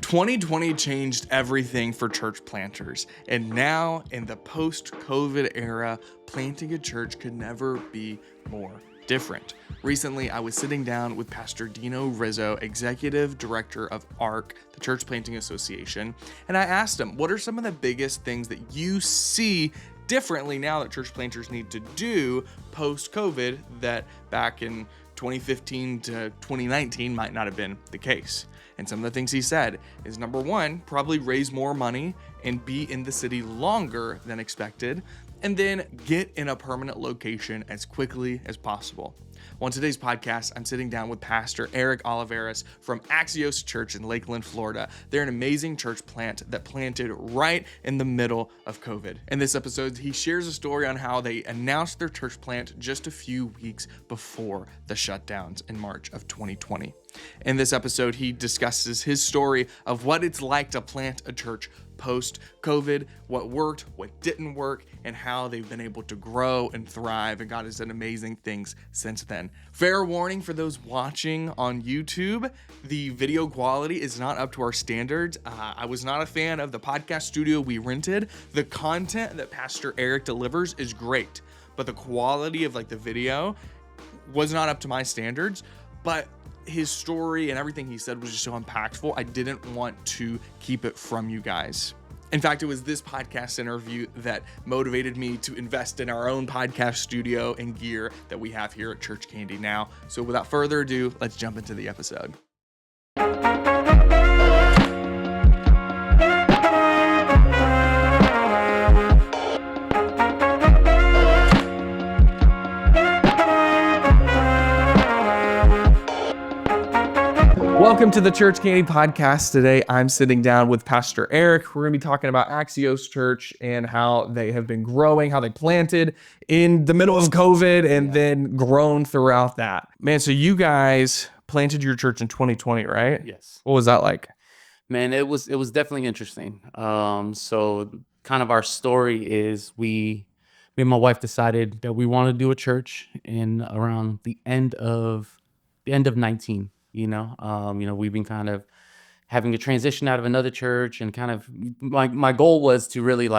2020 changed everything for church planters, and now in the post-COVID era, planting a church could never be more different. Recently, I was sitting down with Pastor Dino Rizzo, Executive Director of ARC, the Church Planting Association, and I asked him, what are some of the biggest things that you see differently now that church planters need to do post-COVID that back in 2015 to 2019 might not have been the case? And some of the things he said is, number one, probably raise more money and be in the city longer than expected, and then get in a permanent location as quickly as possible. Well, on today's podcast, I'm sitting down with Pastor Erik Oliveras from Axios Church in Lakeland, Florida. They're an amazing church plant that planted right in the middle of COVID. In this episode, he shares a story on how they announced their church plant just a few weeks before the shutdowns in March of 2020. In this episode, he discusses his story of what it's like to plant a church post-COVID, what worked, what didn't work, and how they've been able to grow and thrive, and God has done amazing things since then. Fair warning for those watching on YouTube, the video quality is not up to our standards. I was not a fan of the podcast studio we rented. The content that Pastor Erik delivers is great, but the quality of the video was not up to my standards. But his story and everything he said was just so impactful, I didn't want to keep it from you guys. In fact, it was this podcast interview that motivated me to invest in our own podcast studio and gear that we have here at ChurchCandy now. So without further ado, let's jump into the episode. Welcome to the ChurchCandy podcast. Today, I'm sitting down with Pastor Erik. We're going to be talking about Axios Church and how they have been growing, how they planted in the middle of COVID and then grown throughout that. Man, so you guys planted your church in 2020, right? Yes. What was that like? Man, it was definitely interesting. So kind of our story is me and my wife decided that we want to do a church in around the end of 19. We've been kind of having to transition out of another church, and kind of my goal was to really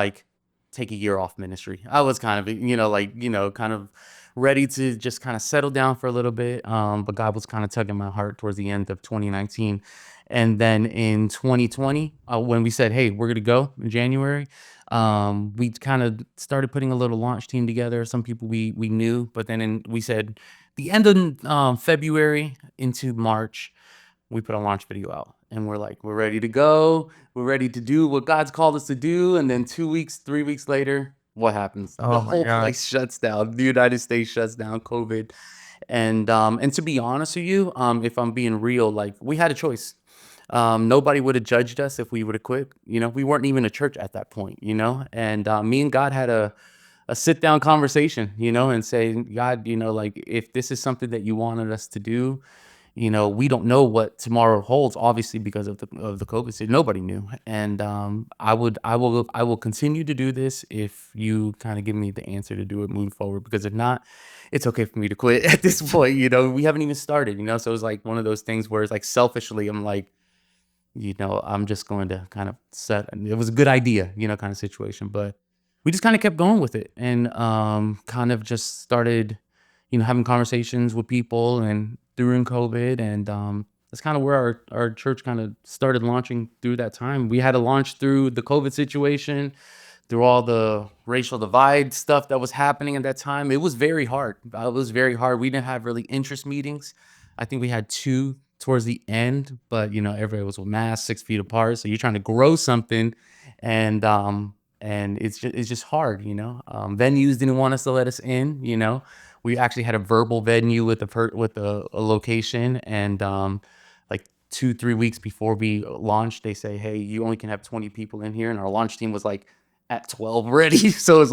take a year off ministry. I was kind of, kind of ready to just kind of settle down for a little bit. But God was kind of tugging my heart towards the end of 2019. And then in 2020, when we said, hey, we're going to go in January, we kind of started putting a little launch team together. Some people we knew, but then we said the end of February into March, we put a launch video out. And we're ready to go. We're ready to do what God's called us to do. And then 2 weeks, 3 weeks later, what happens? Oh, the my whole God. place shuts down. The United States shuts down, COVID. And to be honest with you, if I'm being real, we had a choice. Nobody would have judged us if we would have quit. We weren't even a church at that point, and me and God had a sit down conversation, and say, God, if this is something that you wanted us to do, we don't know what tomorrow holds, obviously, because of the COVID situation. Nobody knew. And I will continue to do this if you kind of give me the answer to do it moving forward, because if not, it's okay for me to quit at this point. We haven't even started, so it's one of those things where it's selfishly, I'm I'm just going to kind of it was a good idea, kind of situation. But we just kind of kept going with it, and kind of just started, having conversations with people and during COVID. And that's kind of where our church kind of started launching through that time. We had to launch through the COVID situation, through all the racial divide stuff that was happening at that time. It was very hard. We didn't have really interest meetings. I think we had 2 towards the end, but everybody was with masks, 6 feet apart. So you're trying to grow something, and it's just hard. Venues didn't want us to let us in. We actually had a verbal venue with a location, and 2-3 weeks before we launched, they say, hey, you only can have 20 people in here, and our launch team was at 12 already. So it's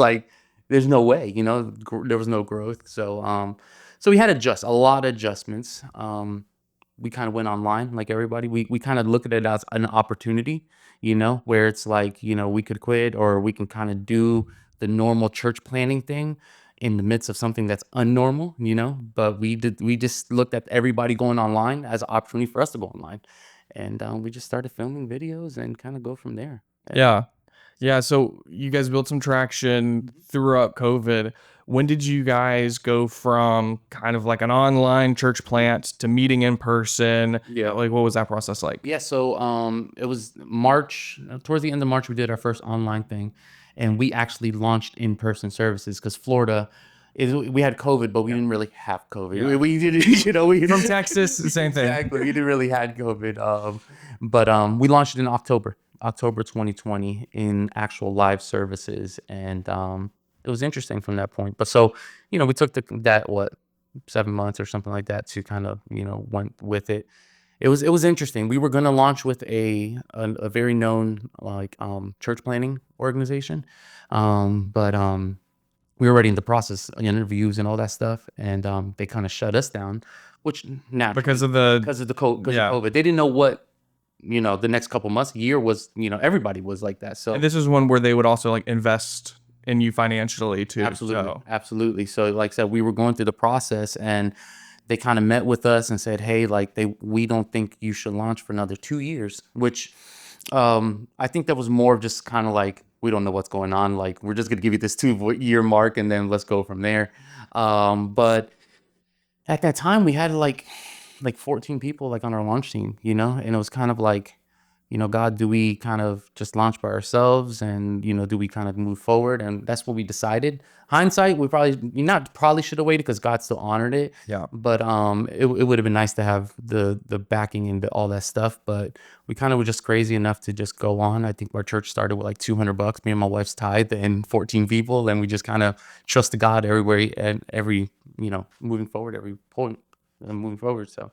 there's no way. There was no growth. So we had a lot of adjustments. We kind of went online like everybody. We kind of look at it as an opportunity, where it's we could quit, or we can kind of do the normal church planning thing in the midst of something that's unnormal, But we just looked at everybody going online as an opportunity for us to go online. And we just started filming videos and kind of go from there. Yeah. Yeah. So you guys built some traction throughout COVID. When did you guys go from kind of like an online church plant to meeting in person? Yeah. Like, what was that process like? Yeah, so it was March, towards the end of March, we did our first online thing, and we actually launched in-person services because Florida we had COVID, but we didn't really have COVID. Yeah. We didn't, we From Texas, the same thing. exactly. We didn't really had COVID. But we launched it in October 2020 in actual live services, and it was interesting from that point. But so, we took that 7 months or something like that to kind of went with it. It was interesting. We were going to launch with a very known church planning organization, but we were already in the process of interviews and all that stuff, and they kind of shut us down, which naturally Because of because of COVID. They didn't know what the next couple months, year was. Everybody was like that. So and this is one where they would also like invest in you financially too. Absolutely. So like I said, we were going through the process, and they kind of met with us and said, hey, we don't think you should launch for another 2 years, which I think that was more of just kind of like, we don't know what's going on. Like, we're just going to give you this 2 year mark and then let's go from there. But at that time we had like 14 people like on our launch team, and it was kind of like, God, do we kind of just launch by ourselves, and do we kind of move forward? And that's what we decided. Hindsight, we probably should have waited because God still honored it. Yeah. But it would have been nice to have the backing and all that stuff. But we kind of were just crazy enough to just go on. I think our church started with like $200. Me and my wife's tithe and 14 people, and we just kind of trusted God everywhere and moving forward, every point moving forward. So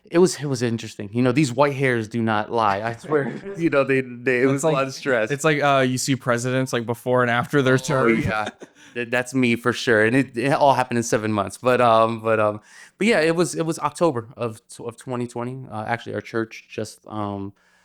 it was interesting. These white hairs do not lie. I swear. It was like, a lot of stress. It's like you see presidents like before and after their term. Yeah, that's me for sure. And it all happened in 7 months. But yeah, it was October of 2020. Actually, our church just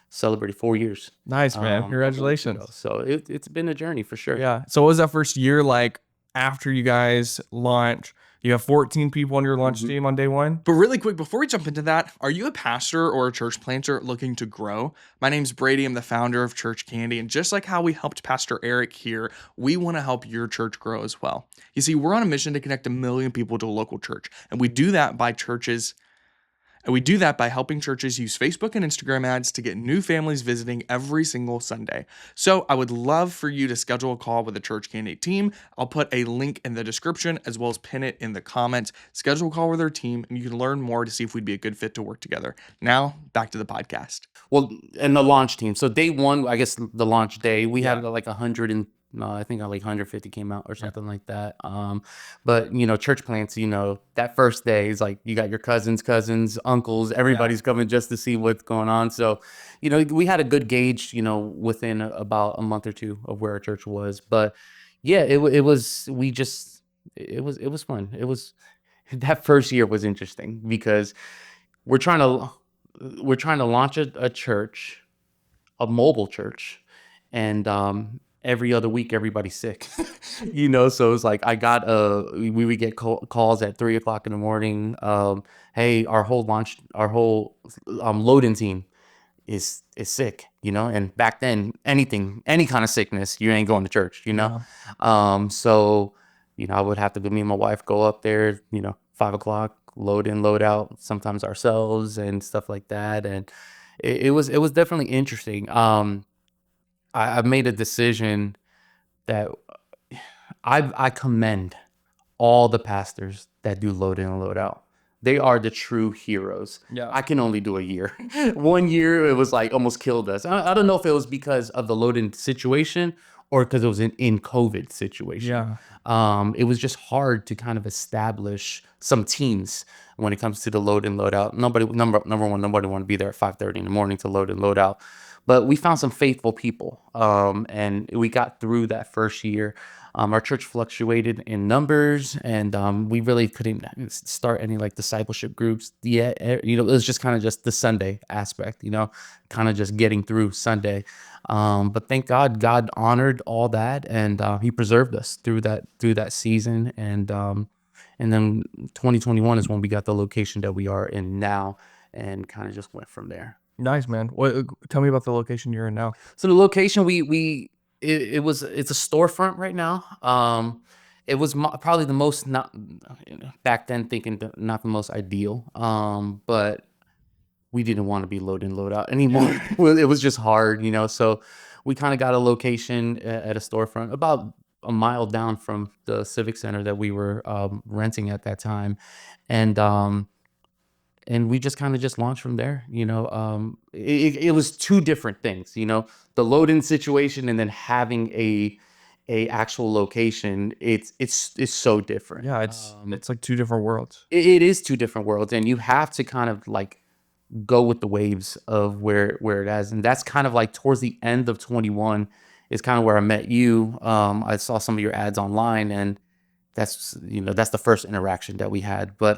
celebrated 4 years. Nice, man. Congratulations. So it's been a journey for sure. Yeah. So what was that first year like after you guys launch? You have 14 people on your launch team on day one. But really quick, before we jump into that, are you a pastor or a church planter looking to grow? My name's Brady. I'm the founder of ChurchCandy. And just like how we helped Pastor Erik here, we want to help your church grow as well. You see, we're on a mission to connect 1 million people to a local church. And we do that by helping churches use Facebook and Instagram ads to get new families visiting every single Sunday. So I would love for you to schedule a call with the ChurchCandy team. I'll put a link in the description as well as pin it in the comments. Schedule a call with our team and you can learn more to see if we'd be a good fit to work together. Now, back to the podcast. Well, and the launch team. So day one, I guess the launch day, we had like 100 and I think like 150 came out or something like that. But church plants, that first day is like you got your cousins, uncles, everybody's coming just to see what's going on. So, we had a good gauge, within about a month or two of where our church was. But yeah, it was fun. That first year was interesting because we're trying to launch a church, a mobile church, and every other week everybody's sick. So it's like we would get calls at 3:00 in the morning. Hey, our whole load-in team is sick, and back then any kind of sickness, you ain't going to church, so I would have to, me and my wife go up there, 5:00, load in, load out, sometimes ourselves and stuff like that. And it was definitely interesting. I've made a decision that I commend all the pastors that do load in and load out. They are the true heroes. Yeah. I can only do a year. 1 year, it was like almost killed us. I don't know if it was because of the load in situation or because it was in COVID situation. Yeah. It was just hard to kind of establish some teams when it comes to the load in, load out. Number one, nobody want to be there at 5:30 in the morning to load in, load out. But we found some faithful people, and we got through that first year. Our church fluctuated in numbers, and we really couldn't start any like discipleship groups yet. It was just kind of just the Sunday aspect, kind of just getting through Sunday. But thank God, God honored all that, and He preserved us through that season. And then 2021 is when we got the location that we are in now, and kind of just went from there. Nice, man. What? Tell me about the location you're in now. So the location it's a storefront right now. It was probably the most not back then thinking not the most ideal. But we didn't want to be load in, load out anymore. Well, it was just hard, So we kind of got a location at a storefront about a mile down from the Civic Center that we were renting at that time, and we just kind of just launched from there. It was two different things. The load in situation and then having a actual location. It's so different. Yeah, it's like two different worlds. It is two different worlds, and you have to kind of like go with the waves of where it is. And that's kind of like towards the end of 21 is kind of where I met you. I saw some of your ads online, and that's the first interaction that we had. But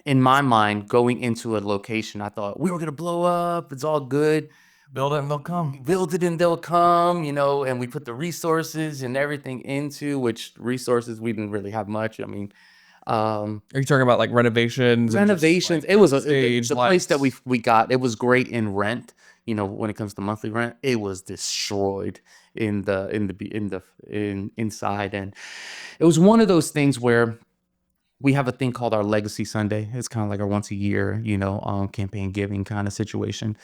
in my mind, going into a location, I thought we were gonna blow up. It's all good. Build it and they'll come. Build it and they'll come, and we put the resources and everything into which resources we didn't really have much. I mean, Are you talking about like renovations? renovations. Like It was stage the place that lights? we got. It was great in rent. When it comes to monthly rent, it was destroyed inside, and it was one of those things where we have a thing called our Legacy Sunday. It's kind of like our once a year, campaign giving kind of situation.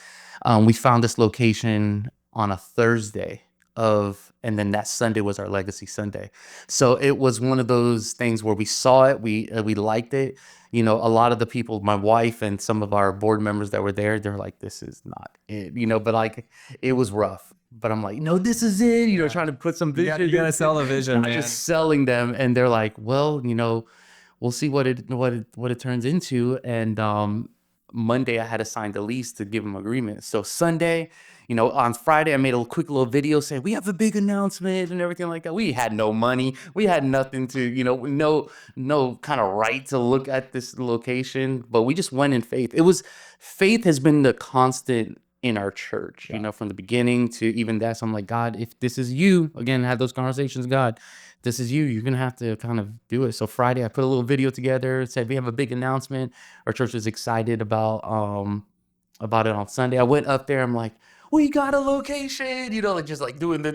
We found this location on a Thursday and then that Sunday was our Legacy Sunday. So it was one of those things where we saw it, we liked it. A lot of the people, my wife and some of our board members that were there, they're like, this is not it, but like it was rough. But I'm like, no, this is it, trying to put some vision. You gotta sell the vision, Not man. just selling them. And they're like, well, we'll see what it turns into. And Monday I had to sign the lease to give them agreement. So Sunday, on Friday I made a quick little video saying we have a big announcement and everything like that. We had no money. We had nothing to, no kind of right to look at this location, but we just went in faith. Faith has been the constant in our church, from the beginning to even that. So I'm like, God, if this is you, again, have those conversations, God, this is you're going to have to kind of do it. So Friday, I put a little video together, said, we have a big announcement. Our church is excited about it on Sunday. I went up there. I'm like, we got a location, like just like doing the,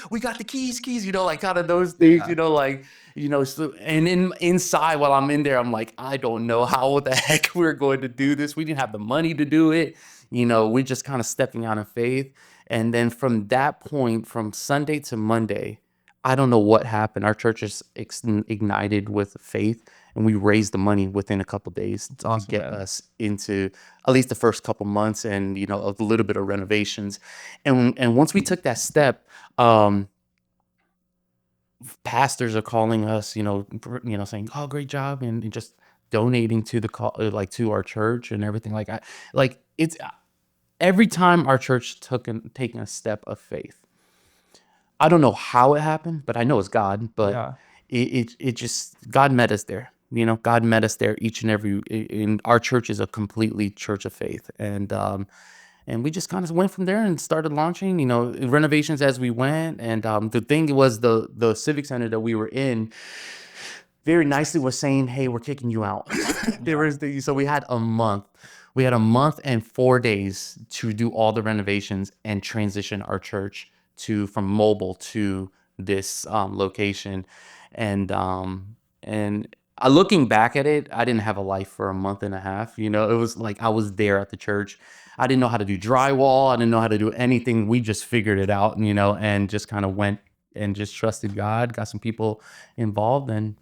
we got the keys, like kind of those things, so, and inside while I'm in there, I'm like, I don't know how the heck we're going to do this. We didn't have the money to do it. We're just kind of stepping out of faith. And then from that point, from Sunday to Monday, I don't know what happened. Our church is ignited with faith, and we raised the money within a couple days to get us into at least the first couple months, and a little bit of renovations. And once we took that step, pastors are calling us, saying, "Oh, great job," and just donating to to our church and everything like that. Like it's every time our church taking a step of faith. I don't know how it happened, but I know it's God. But it just, God met us there. God met us there each and every. And our church is a completely church of faith, and we just kind of went from there and started launching, renovations as we went. And the thing was the Civic Center that we were in very nicely was saying, "Hey, we're kicking you out." So we had a month. We had a month and 4 days to do all the renovations and transition our church from mobile to this location. And looking back at it, I didn't have a life for a month and a half. It was like I was there at the church. I didn't know how to do drywall. I didn't know how to do anything. We just figured it out, and just kind of went and just trusted God, got some people involved, and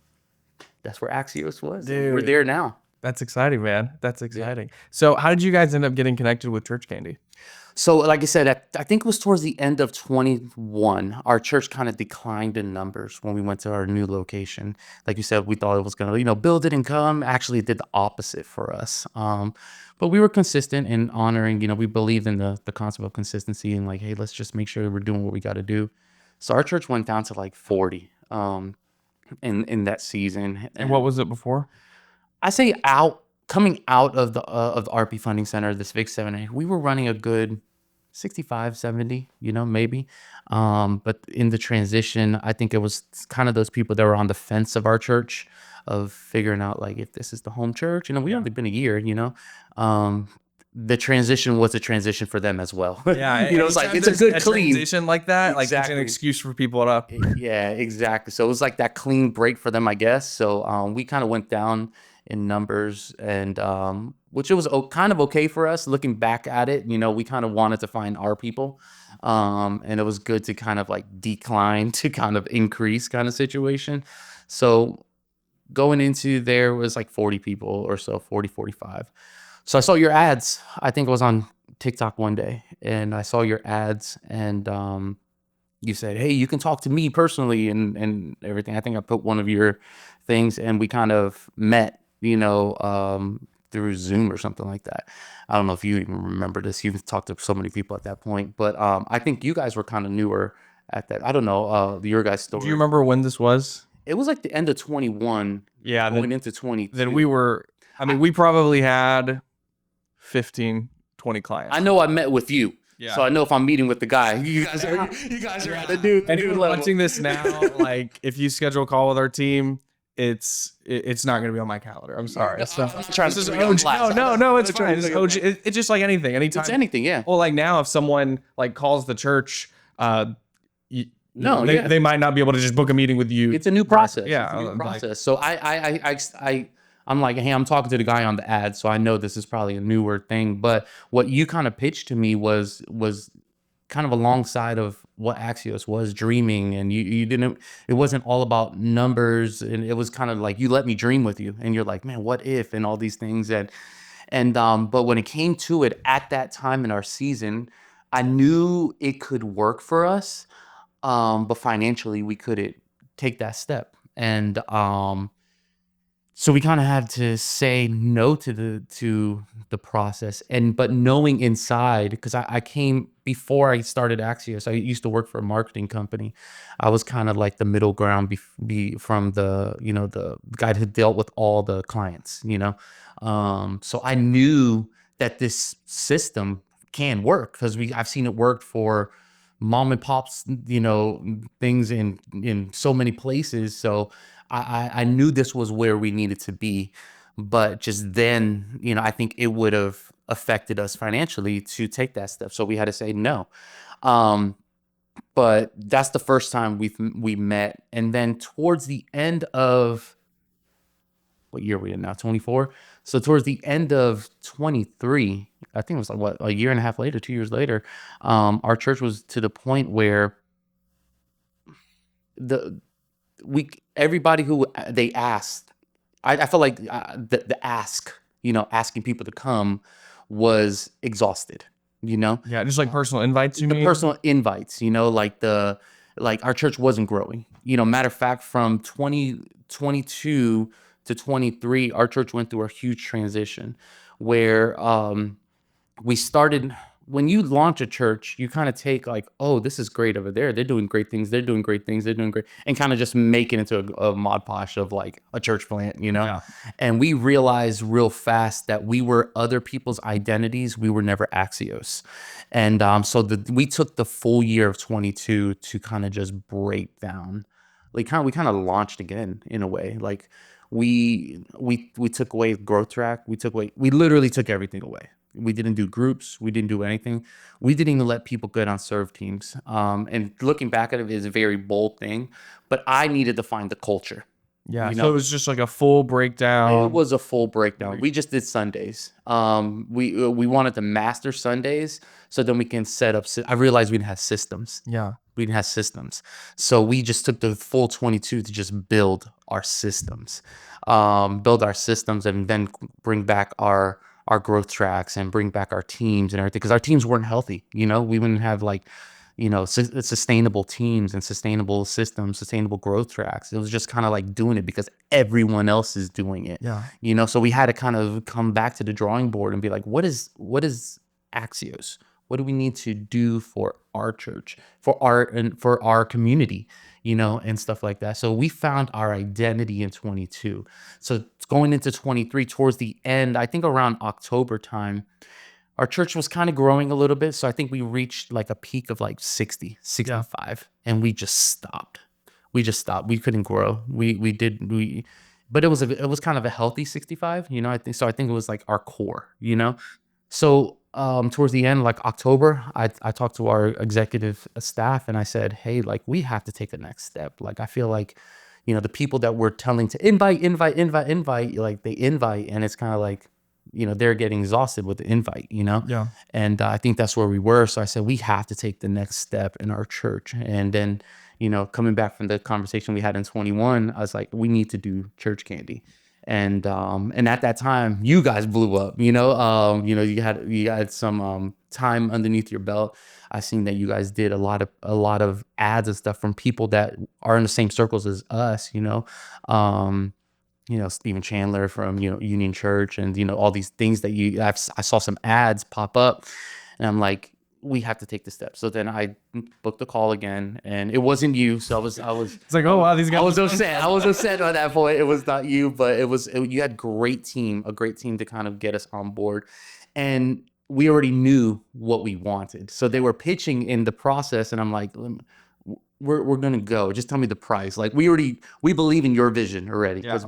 that's where Axios was. Dude, we're there now. That's exciting, man. That's exciting. Yeah. So how did you guys end up getting connected with ChurchCandy? So like I said, I think it was towards the end of 21, our church kind of declined in numbers when we went to our new location. Like you said, we thought it was going to, build it and come. Actually, it did the opposite for us. But we were consistent in honoring, we believed in the concept of consistency and like, hey, let's just make sure we're doing what we got to do. So our church went down to like 40 in that season. And what was it before? I say coming out of the RP Funding Center, this Civic 7A, we were running a good 65, 70, maybe. But in the transition, I think it was kind of those people that were on the fence of our church, of figuring out like if this is the home church. We only been a year, the transition was a transition for them as well. Yeah, It's like it's a good clean transition like that. Like it's an Exactly. excuse for people to. Yeah, exactly. So it was like that clean break for them, I guess. So we kind of went down in numbers, and which it was kind of okay for us looking back at it. We kind of wanted to find our people, and it was good to kind of like decline to kind of increase kind of situation. So going into there was like 40 people or so, 40, 45. So I saw your ads. I think it was on TikTok one day, and I saw your ads, and you said, "Hey, you can talk to me personally," and everything. I think I put one of your things, and we kind of met, through Zoom or something like that. I don't know if you even remember this. You've talked to so many people at that point, but I think you guys were kind of newer at that. I don't know your guys' story. Do you remember when this was? It was like the end of 21. Yeah, going into 22. Then we were. I mean, we probably had 15, 20 clients. I know I met with you. Yeah. So I know if I'm meeting with the guy, you guys are at the dude. Anyone watching this now, like if you schedule a call with our team, it's not going to be on my calendar. I'm sorry. It's not. Trying This is to OG. No, it's fine. It's OG. It's just like anything. Anytime. It's anything, yeah. Well, like now, if someone like calls the church, No, they might not be able to just book a meeting with you. It's a new process. Yeah, It's a new like- process. So I'm like, hey, I'm talking to the guy on the ad, so I know this is probably a newer thing. But what you kind of pitched to me was kind of alongside of what Axios was dreaming, and you didn't. It wasn't all about numbers, and it was kind of like you let me dream with you, and you're like, man, what if, and all these things, and but when it came to it at that time in our season, I knew it could work for us, but financially we couldn't take that step, and so we kind of had to say no to the process, but knowing inside, because I came before I started Axios, I used to work for a marketing company. I was kind of like the middle ground from the guy who dealt with all the clients, so I knew that this system can work because I've seen it work for mom and pops, things in so many places. So I knew this was where we needed to be, but just then, I think it would have affected us financially to take that step. So we had to say no. But that's the first time we met. And then towards the end of, what year are we in now? 24. So towards the end of 23, I think it was like a year and a half later, 2 years later, our church was to the point where everybody who they asked, I felt like the ask, asking people to come was exhausted, Yeah, just like personal invites. You the mean? personal invites, like our church wasn't growing. Matter of fact, from 2022 to 23, our church went through a huge transition where we started. When you launch a church, you kind of take like, oh, this is great over there. They're doing great things. They're doing great things. They're doing great. And kind of just make it into a mod podge of like a church plant, Yeah. And we realized real fast that we were other people's identities. We were never Axios. And so we took the full year of 22 to kind of just break down. Like we kind of launched again in a way. Like we took away growth track. We literally took everything away. We didn't do groups. We didn't do anything. We didn't even let people get on serve teams. And looking back at it is a very bold thing, but I needed to find the culture. Yeah. So it was just like a full breakdown. It was a full breakdown. We just did Sundays. We wanted to master Sundays so then we can set up. I realized we didn't have systems. Yeah. We didn't have systems. So we just took the full 22 to just build our systems, and then bring back our growth tracks and bring back our teams and everything, because our teams weren't healthy. We wouldn't have like, sustainable teams and sustainable systems, sustainable growth tracks. It was just kind of like doing it because everyone else is doing it. Yeah. So we had to kind of come back to the drawing board and be like, what is Axios? What do we need to do for our church, for our community, and stuff like that. So we found our identity in 22. So going into 23, towards the end, I think around October time, our church was kind of growing a little bit. So I think we reached like a peak of like 60, 65, and we just stopped. We couldn't grow. but it was kind of a healthy 65, you know. I think it was like our core, you know. So towards the end, like October, I talked to our executive staff and I said, hey, like we have to take a next step. Like I feel like, you know, the people that we're telling to invite, like they invite, and it's kind of like, you know, they're getting exhausted with the invite, you know. Yeah. And I think that's where we were. So I said we have to take the next step in our church. And then, you know, coming back from the conversation we had in 21, I was like, we need to do ChurchCandy. And at that time, you guys blew up. You know, you had some time underneath your belt. I seen that you guys did a lot of ads and stuff from people that are in the same circles as us. You know, Stephen Chandler from, you know, Union Church, and, you know, all these things that I saw some ads pop up, and I'm like, we have to take the step. So then I booked the call again, and it wasn't you. So It's like, oh wow, these guys. I was upset. I was upset on that point. It was not you, but you had a great team to kind of get us on board. And we already knew what we wanted. So they were pitching in the process, and I'm like, we're gonna go. Just tell me the price. Like we believe in your vision already, because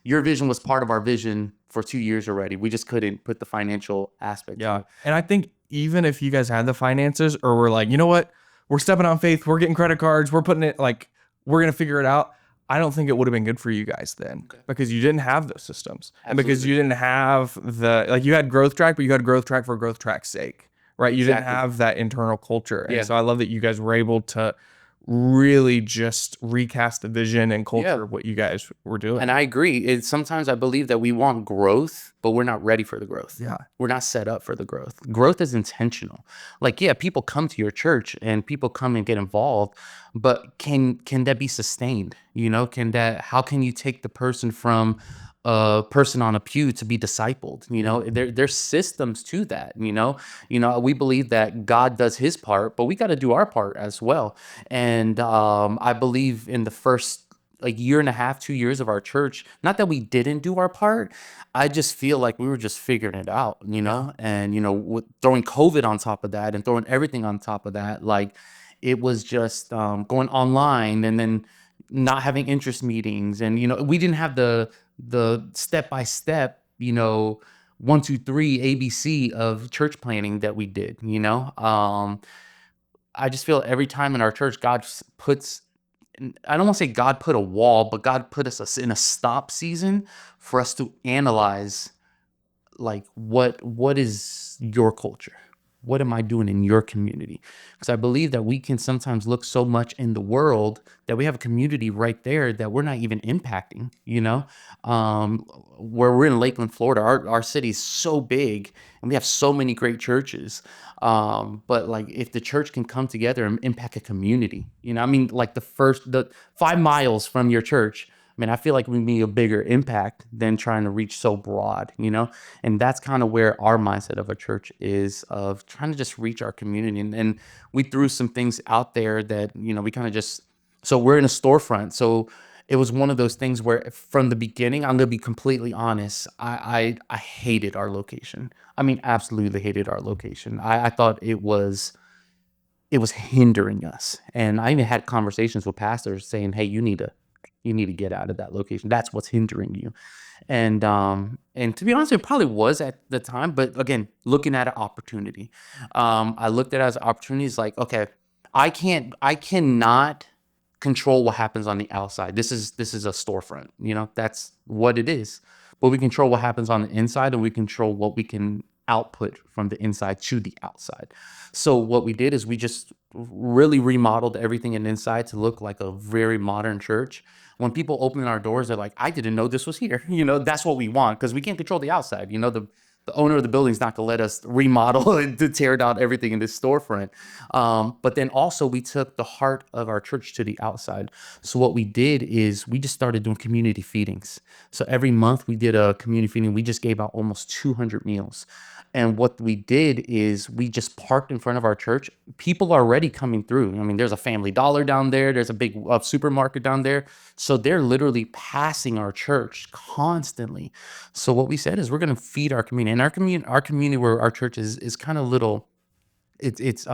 your vision was part of our vision for 2 years already. We just couldn't put the financial aspect. Yeah. And I think even if you guys had the finances, or we're like, you know what, we're stepping on faith, we're getting credit cards, we're putting it, like, we're going to figure it out. I don't think it would have been good for you guys then, because you didn't have those systems. And because you didn't have you had growth track, but you had growth track for growth track's sake, right? You didn't have that internal culture. And so I love that you guys were able to really just recast the vision and culture of what you guys were doing. And I agree. Sometimes I believe that we want growth, but we're not ready for the growth. Yeah. We're not set up for the growth. Growth is intentional. Like, yeah, people come to your church and people come and get involved, but can that be sustained? You know, how can you take the person from a person on a pew to be discipled? You know, there's systems to that. We believe that God does his part, but we got to do our part as well. And I believe in the first like year and a half, 2 years of our church, not that we didn't do our part, I just feel like we were just figuring it out, and with throwing COVID on top of that and throwing everything on top of that, like it was just going online, and then not having interest meetings, and we didn't have the step by step, 1, 2, 3 ABC of church planning that we did. I just feel every time in our church, God puts, I don't want to say God put a wall, but God put us in a stop season for us to analyze, like, what is your culture? What am I doing in your community? Because I believe that we can sometimes look so much in the world that we have a community right there that we're not even impacting, where we're in Lakeland, Florida, our city is so big and we have so many great churches. But like, if the church can come together and impact a community, like the 5 miles from your church, I feel like we need a bigger impact than trying to reach so broad, and that's kind of where our mindset of a church is, of trying to just reach our community. And we threw some things out there that, we kind of just, so we're in a storefront. So it was one of those things where from the beginning, I'm going to be completely honest, I hated our location. Absolutely hated our location. I thought it was hindering us. And I even had conversations with pastors saying, hey, you need to get out of that location. That's what's hindering you. And to be honest, it probably was at the time, but again, looking at an opportunity, I looked at it as opportunities. Like, okay, I cannot control what happens on the outside. This is a storefront, that's what it is. But we control what happens on the inside, and we control what we can output from the inside to the outside. So what we did is we just really remodeled everything in the inside to look like a very modern church. When people open our doors, they're like, I didn't know this was here. That's what we want, because we can't control the outside. The owner of the building is not going to let us remodel and to tear down everything in this storefront. But then also we took the heart of our church to the outside. So what we did is we just started doing community feedings. So every month we did a community feeding. We just gave out almost 200 meals. And what we did is we just parked in front of our church. People are already coming through. There's a Family Dollar down there. There's a big supermarket down there. So they're literally passing our church constantly. So what we said is we're going to feed our community. And our community where our church is kind of little. It's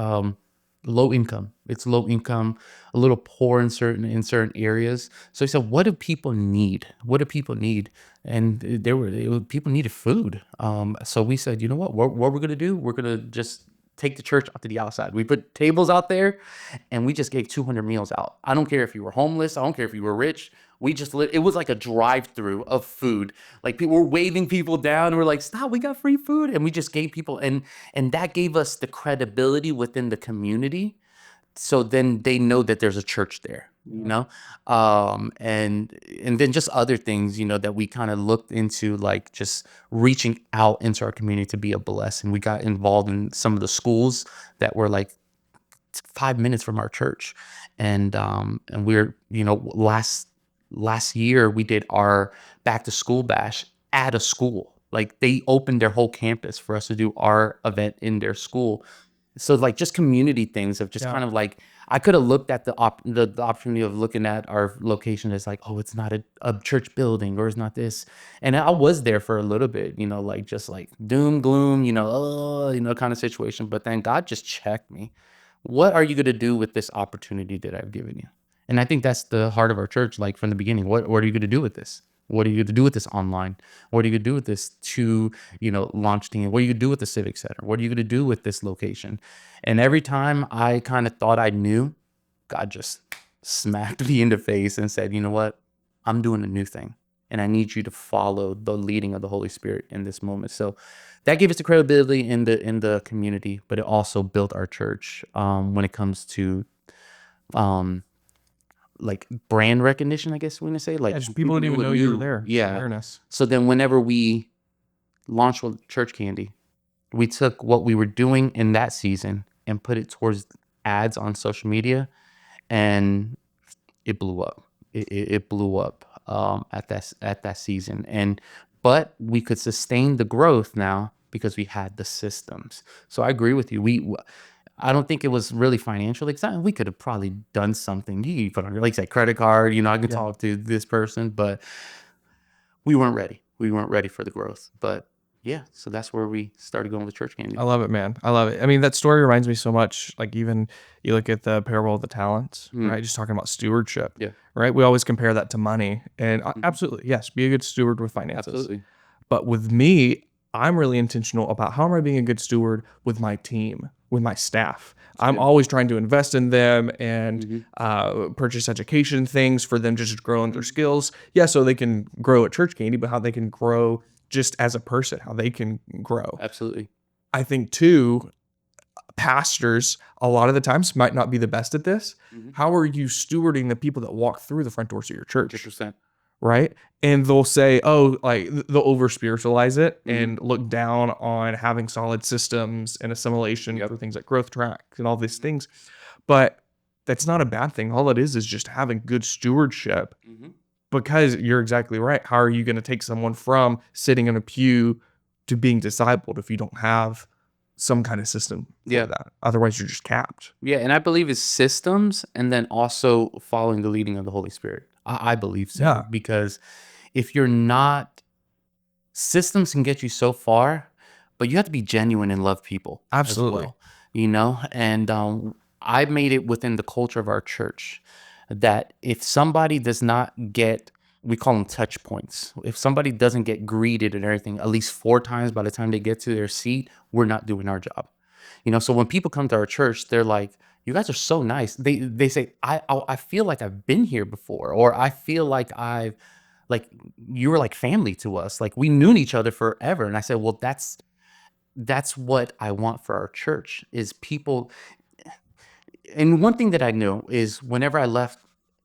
low income. It's low income, a little poor in certain areas. So he said, "What do people need? What do people need?" And people needed food. So we said, "You know what we're gonna do? We're gonna just take the church out to the outside. We put tables out there, and we just gave 200 meals out. I don't care if you were homeless. I don't care if you were rich. We just it was like a drive-through of food. Like people were waving people down. And we're like, stop, we got free food. And we just gave people, and that gave us the credibility within the community. So then they know that there's a church there, and then just other things, that we kind of looked into, like just reaching out into our community to be a blessing. We got involved in some of the schools that were like 5 minutes from our church. And we're, last year we did our back to school bash at a school. Like they opened their whole campus for us to do our event in their school. So like just community things of just Yeah. kind of like, I could have looked at the opportunity of looking at our location as like, oh, it's not a church building, or it's not this. And I was there for a little bit, like just like doom, gloom, kind of situation. But then God just checked me. What are you going to do with this opportunity that I've given you? And I think that's the heart of our church, like from the beginning. What are you going to do with this? What are you going to do with this online? What are you going to do with this launch team? What are you going to do with the Civic Center? What are you going to do with this location? And every time I kind of thought I knew, God just smacked me in the face and said, you know what? I'm doing a new thing. And I need you to follow the leading of the Holy Spirit in this moment. So that gave us the credibility in the community, but it also built our church when it comes to like brand recognition, I guess we're gonna say. Like Yeah, just people didn't even know you were there. Yeah. Awareness. So then whenever we launched with ChurchCandy, we took what we were doing in that season and put it towards ads on social media, and it blew up. It blew up at that season. But we could sustain the growth now because we had the systems. So I agree with you. I don't think it was really financial. We could have probably done something. You put on your, like, say, credit card. I can talk to this person, but we weren't ready. We weren't ready for the growth. But yeah, so that's where we started going with ChurchCandy. I love it, man. I love it. I mean, that story reminds me so much. Like, even you look at the parable of the talents, right? Just talking about stewardship, Yeah. right? We always compare that to money, and absolutely, yes, be a good steward with finances. Absolutely. But with me, I'm really intentional about how am I being a good steward with my team, with my staff. I'm always trying to invest in them and purchase education things for them just to grow in their skills. Yeah, so they can grow at ChurchCandy, but how they can grow just as a person, how they can grow. Absolutely. I think too, pastors a lot of the times might not be the best at this. How are you stewarding the people that walk through the front doors of your church? 100%. Right? And they'll say, oh, like they'll over spiritualize it and look down on having solid systems and assimilation for things like growth tracks and all these things. But that's not a bad thing. All it is just having good stewardship, because you're exactly right. How are you going to take someone from sitting in a pew to being discipled if you don't have some kind of system for that? Otherwise, you're just capped. Yeah, and I believe it's systems and then also following the leading of the Holy Spirit. I believe so. Yeah. Because if you're not, systems can get you so far, but you have to be genuine and love people. Absolutely. As well, and I made it within the culture of our church that if somebody does not get, we call them touch points. If somebody doesn't get greeted and everything at least 4 times by the time they get to their seat, we're not doing our job. So when people come to our church, they're like, you guys are so nice. They say, I feel like I've been here before, or I feel like you were like family to us. Like we knew each other forever. And I said, well, that's what I want for our church is people. And one thing that I knew is whenever I left,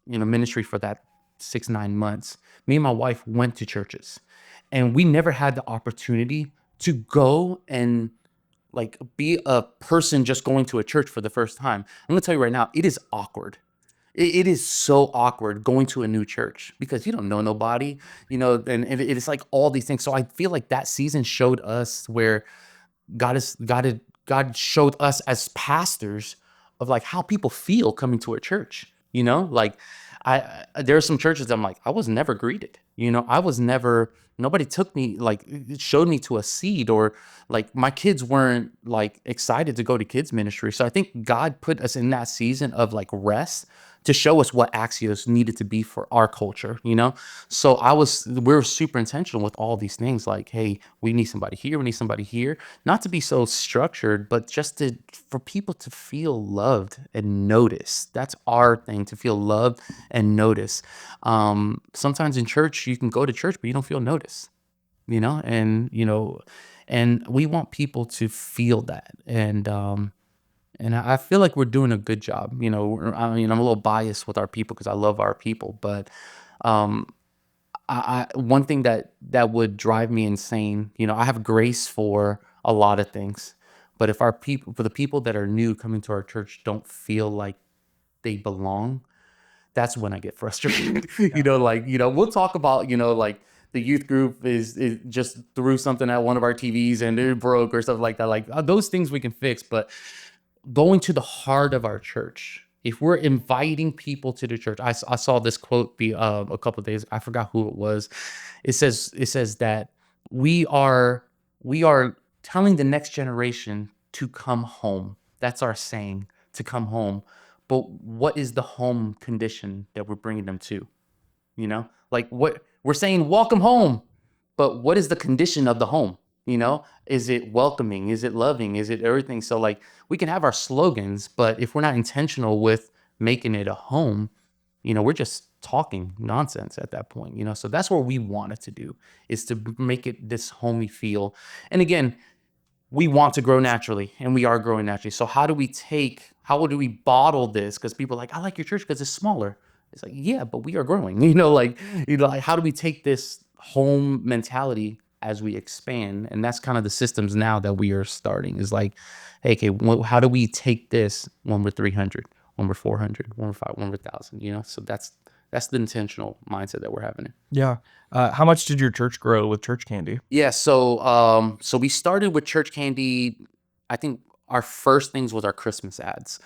ministry for that 6-9 months, me and my wife went to churches, and we never had the opportunity to go and like be a person just going to a church for the first time. I'm gonna tell you right now, it is awkward. It is so awkward going to a new church because you don't know nobody, and it's like all these things. So I feel like that season showed us where God showed us as pastors of like how people feel coming to a church. Like There are some churches that I'm like, I was never greeted. Nobody took me, like, showed me to a seat, or like my kids weren't like excited to go to kids ministry. So I think God put us in that season of like rest to show us what Axios needed to be for our culture. So we were super intentional with all these things, like, hey, we need somebody here, we need somebody here, not to be so structured, but just for people to feel loved and noticed. That's our thing, to feel loved and noticed. Sometimes in church, you can go to church, but you don't feel noticed, and we want people to feel that. And I feel like we're doing a good job. I'm a little biased with our people because I love our people, but um, one thing that would drive me insane, I have grace for a lot of things, but if for the people that are new coming to our church don't feel like they belong, that's when I get frustrated. We'll talk about, like the youth group is just threw something at one of our TVs and it broke or stuff like that. Like those things we can fix, but going to the heart of our church, if we're inviting people to the church, I saw this quote a couple of days, I forgot who it was. It says that we are telling the next generation to come home. That's our saying, to come home. But what is the home condition that we're bringing them to? Like, what we're saying, welcome home, but what is the condition of the home? Is it welcoming? Is it loving? Is it everything? So like, we can have our slogans, but if we're not intentional with making it a home, we're just talking nonsense at that point. So that's what we wanted to do, is to make it this homey feel. And again, we want to grow naturally, and we are growing naturally. So how do we bottle this? Because people are like, I like your church because it's smaller. It's like, yeah, but we are growing. Like, how do we take this home mentality as we expand? And that's kind of the systems now that we are starting, is like, hey, okay, how do we take this when we're 300, when we're 400, when we're 5, when we're 1,000? So that's the intentional mindset that we're having. Yeah. How much did your church grow with ChurchCandy? Yeah, so we started with ChurchCandy. I think our first things was our Christmas ads.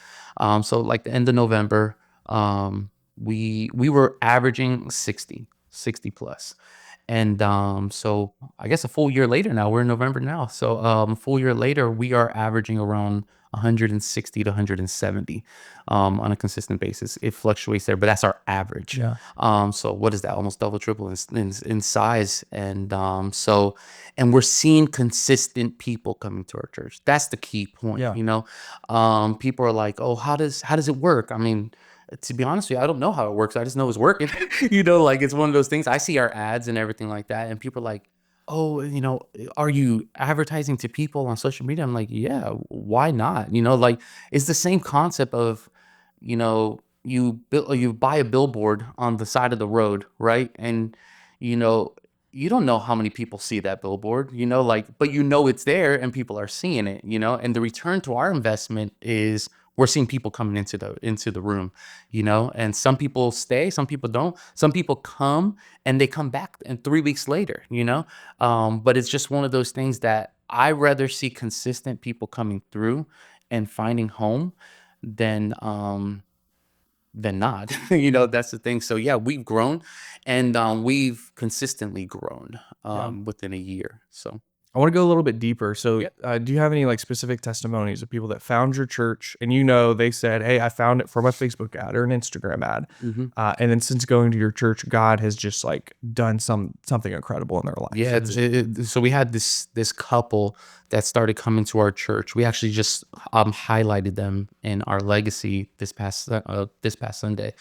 So like the end of November, we were averaging 60 plus. And so I guess a full year later now, we're in November now. So a full year later, we are averaging around 160 to 170 on a consistent basis. It fluctuates there, but that's our average. Yeah. So what is that? Almost double, triple in size. And and we're seeing consistent people coming to our church. That's the key point. Yeah. People are like, oh, how does it work? I mean, to be honest with you, I don't know how it works. I just know it's working. Like, it's one of those things. I see our ads and everything like that, and people are like, oh, are you advertising to people on social media? I'm like, yeah, why not? Like, it's the same concept of, you buy a billboard on the side of the road, right? And, you don't know how many people see that billboard, like, but it's there and people are seeing it, and the return to our investment is we're seeing people coming into the room, and some people stay, some people don't, some people come and they come back and 3 weeks later, but it's just one of those things that I rather see consistent people coming through and finding home than not. That's the thing. So yeah, we've grown, and we've consistently grown within a year. So I want to go a little bit deeper. So, Yep. do you have any like specific testimonies of people that found your church and they said, "Hey, I found it from a Facebook ad or an Instagram ad," Mhm. and then since going to your church, God has just like done something incredible in their life? Yeah, so we had this couple that started coming to our church. We actually just highlighted them in our legacy this past Sunday.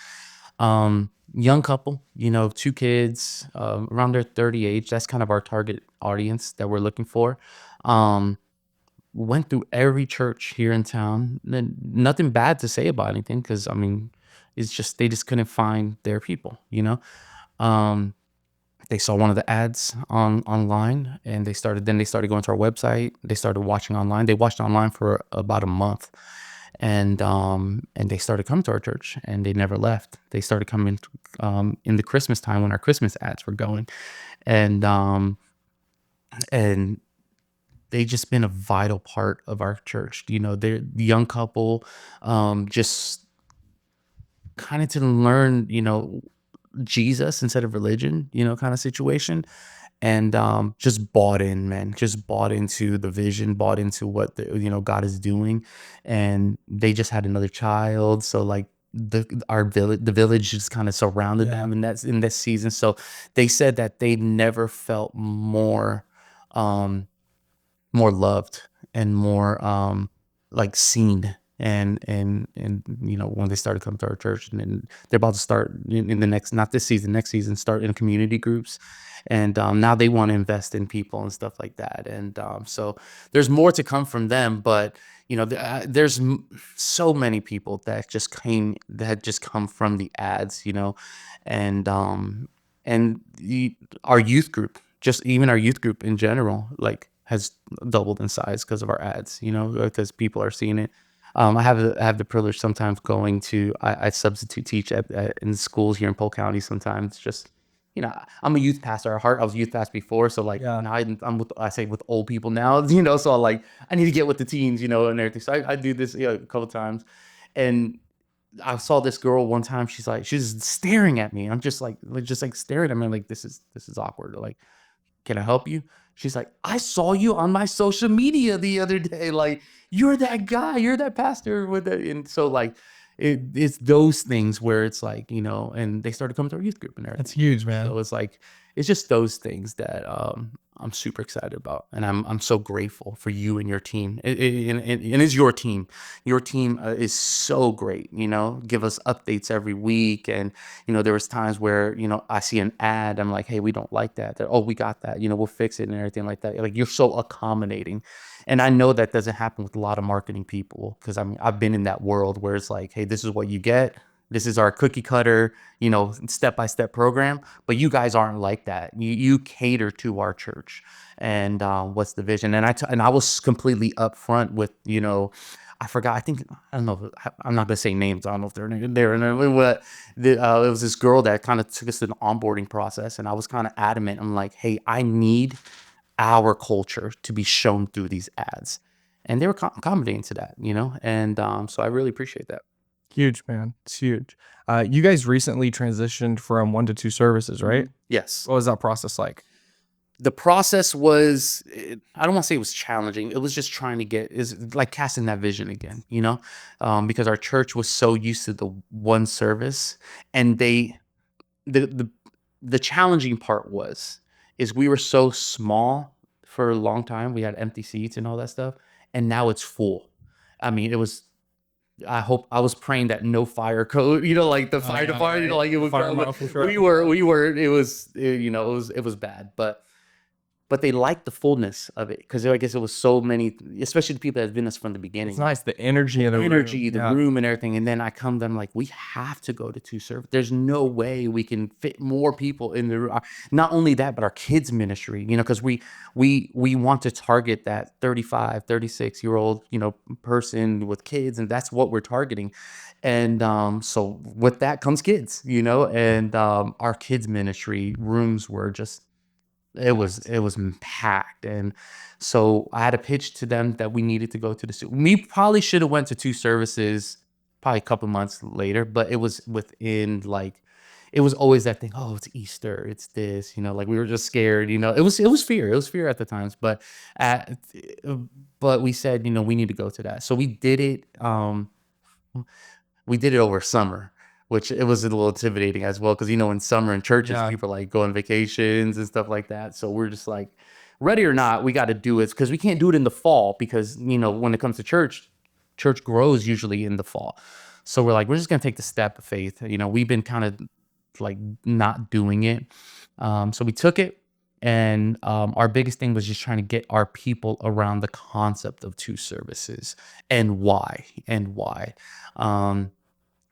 Young couple, 2 kids, around their 30 age. That's kind of our target audience that we're looking for. Um, Went through every church here in town. Nothing bad to say about anything, because I mean, it's just they just couldn't find their people. Um, they saw one of the ads online, and they started going to our website. They started watching online. They watched online for about a month, and they started coming to our church, and they never left. They started coming in the Christmas time when our Christmas ads were going, and and they just been a vital part of our church. They're the young couple, just kind of to learn, Jesus instead of religion, kind of situation. And just bought in, man, just bought into the vision, bought into what God is doing. And they just had another child, so like the village just kind of surrounded them, and that's in this season. So they said that they never felt um more loved and more like seen. And when they started coming to our church, and then they're about to start in the next, not this season, next season, start in community groups. And now they want to invest in people and stuff like that. And so there's more to come from them. But there's so many people that had just come from the ads, and our youth group, just even our youth group in general, like has doubled in size because of our ads, because people are seeing it. I have the privilege sometimes going to, I substitute teach in schools here in Polk County sometimes. Just, I'm a youth pastor at heart. I was a youth pastor before. So like now I'm with, I say with old people now, so I need to get with the teens, and everything. So I do this a couple times. And I saw this girl one time. She's staring at me. I'm just like staring at me. Like, this is awkward. Like, can I help you? She's like, I saw you on my social media the other day. Like, you're that guy, you're that pastor with it. And so like, it's those things where it's like, and they started coming to our youth group and everything. That's huge, man. So it's like, it's just those things that I'm super excited about. And I'm so grateful for you and your team. And it's your team. Your team is so great, give us updates every week. And, there was times where, I see an ad, I'm like, hey, we don't like that. Oh, we got that, we'll fix it and everything like that. Like, you're so accommodating. And I know that doesn't happen with a lot of marketing people, because I've been in that world where it's like, hey, this is what you get. This is our cookie cutter, step-by-step program. But you guys aren't like that. You cater to our church and what's the vision. And I was completely upfront with, I forgot. I don't know. I'm not gonna say names. I don't know if they're there. But it was this girl that kind of took us to the onboarding process, and I was kind of adamant. I'm like, hey, I need our culture to be shown through these ads, and they were accommodating to that, And so I really appreciate that. Huge, man. It's huge. You guys recently transitioned from 1 to 2 services, right? Yes. What was that process like? The process was, I don't want to say it was challenging. It was just trying to is like casting that vision again, because our church was so used to the one service, and the challenging part is we were so small for a long time. We had empty seats and all that stuff, and now it's full. I mean, it was. I was praying that no fire code, like the fire department, like it would come. We were. It was, it was bad, but they liked the fullness of it, because I guess it was so many, especially the people that have been us from the beginning. It's nice, the energy and the room and everything. And then I come to them like, we have to go to 2 service. There's no way we can fit more people in the room. Not only that, but our kids ministry, because we want to target that 35, 36-year-old, person with kids, and that's what we're targeting. And so with that comes kids, and our kids ministry rooms were just, it was packed. And so I had a pitch to them that we needed to go to we probably should have went to 2 services probably a couple months later, but it was within, like, it was always that thing, oh, it's Easter, it's this, like we were just scared, it was fear at the times, but we said, we need to go to that. So we did it over summer, which it was a little intimidating as well, because in summer in churches, people like go on vacations and stuff like that. So we're just like, ready or not, we got to do it, because we can't do it in the fall, because when it comes to church grows usually in the fall. So we're like, we're just gonna take the step of faith. We've been kind of like not doing it, so we took it. And our biggest thing was just trying to get our people around the concept of 2 services and why. And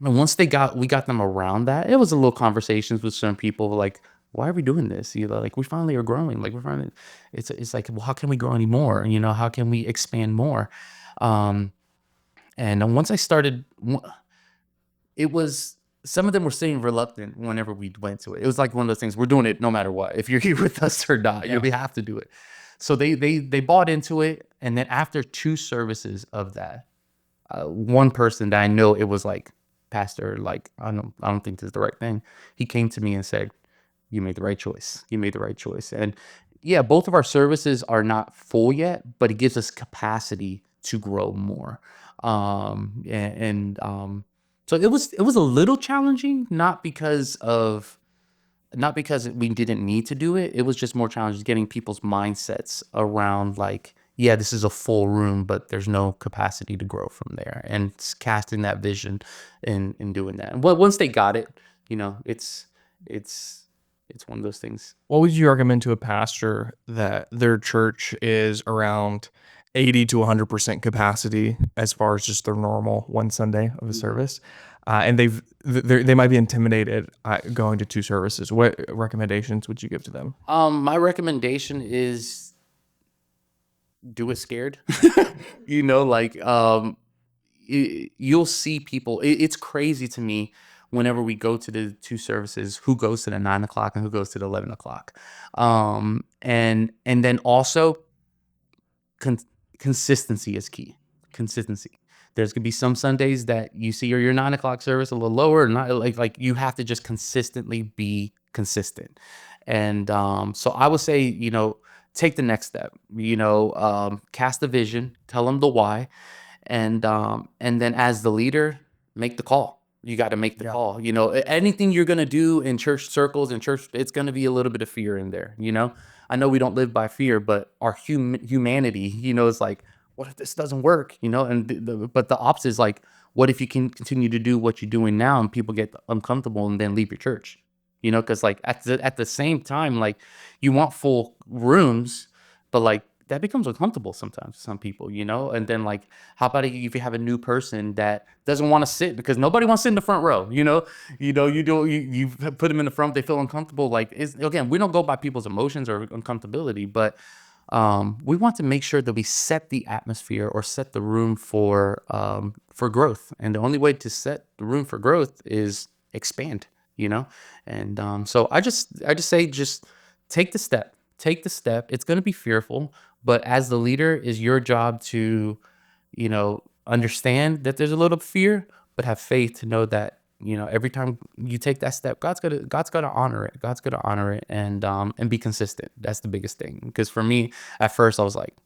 once we got them around that, it was a little conversations with some people like, why are we doing this? Like, we finally are growing. Like, we're finally, it's like, well, how can we grow anymore? How can we expand more? And then once I started, it was, some of them were staying reluctant whenever we went to it. It was like one of those things, we're doing it no matter what. If you're here with us or not, we have to do it. So they bought into it. And then after 2 services of that, one person that I know, it was like, Pastor, like, I don't think this is the right thing. He came to me and said, you made the right choice. You made the right choice. And yeah, both of our services are not full yet, but it gives us capacity to grow more. So it was a little challenging, not because we didn't need to do it. It was just more challenging getting people's mindsets around, like, yeah, this is a full room, but there's no capacity to grow from there, and casting that vision and doing that. And once they got it, it's it's one of those things. What would you recommend to a pastor that their church is around 80 to 100% capacity as far as just their normal one Sunday of a service? And they might be intimidated going to two services. What recommendations would you give to them? My recommendation is do it scared. Like, you'll see people. It's crazy to me whenever we go to the two services, who goes to the 9 o'clock and who goes to the 11 o'clock. And then also con- consistency is key. Consistency. There's gonna be some Sundays that you see your 9 o'clock service a little lower, not like you have to just consistently be consistent. And so I would say, take the next step. Cast a vision, tell them the why, and then as the leader, make the call. You got to make the call. Anything you're gonna do in church circles and church, it's gonna be a little bit of fear in there. I know we don't live by fear, but our humanity, is like, what if this doesn't work? But the opposite is like, what if you can continue to do what you're doing now and people get uncomfortable and then leave your church? Because like at the same time, like, you want full rooms, but like that becomes uncomfortable sometimes for some people, and then like, how about if you have a new person that doesn't want to sit, because nobody wants to sit in the front row, you put them in the front, they feel uncomfortable. Like, again, we don't go by people's emotions or uncomfortability, but we want to make sure that we set the atmosphere or set the room for growth. And the only way to set the room for growth is expand, and so I just say, just take the step. Take the step. It's going to be fearful, but as the leader, is your job to, understand that there's a little fear, but have faith to know that, every time you take that step, God's gonna honor it. God's gonna honor it, and be consistent. That's the biggest thing. Because for me, at first, I was like,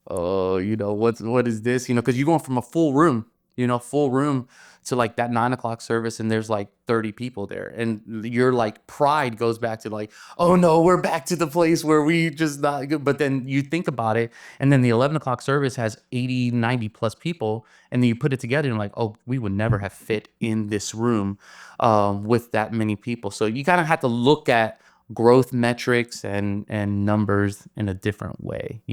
oh, what is this? Because you're going from a full room, to like that 9 o'clock service, and there's like 30 people there, and your like pride goes back to like, oh no, we're back to the place where we just not good. But then you think about it, and then the 11 o'clock service has 80, 90 plus people, and then you put it together and like, oh, we would never have fit in this room with that many people. So you kind of have to look at growth metrics and numbers in a different way,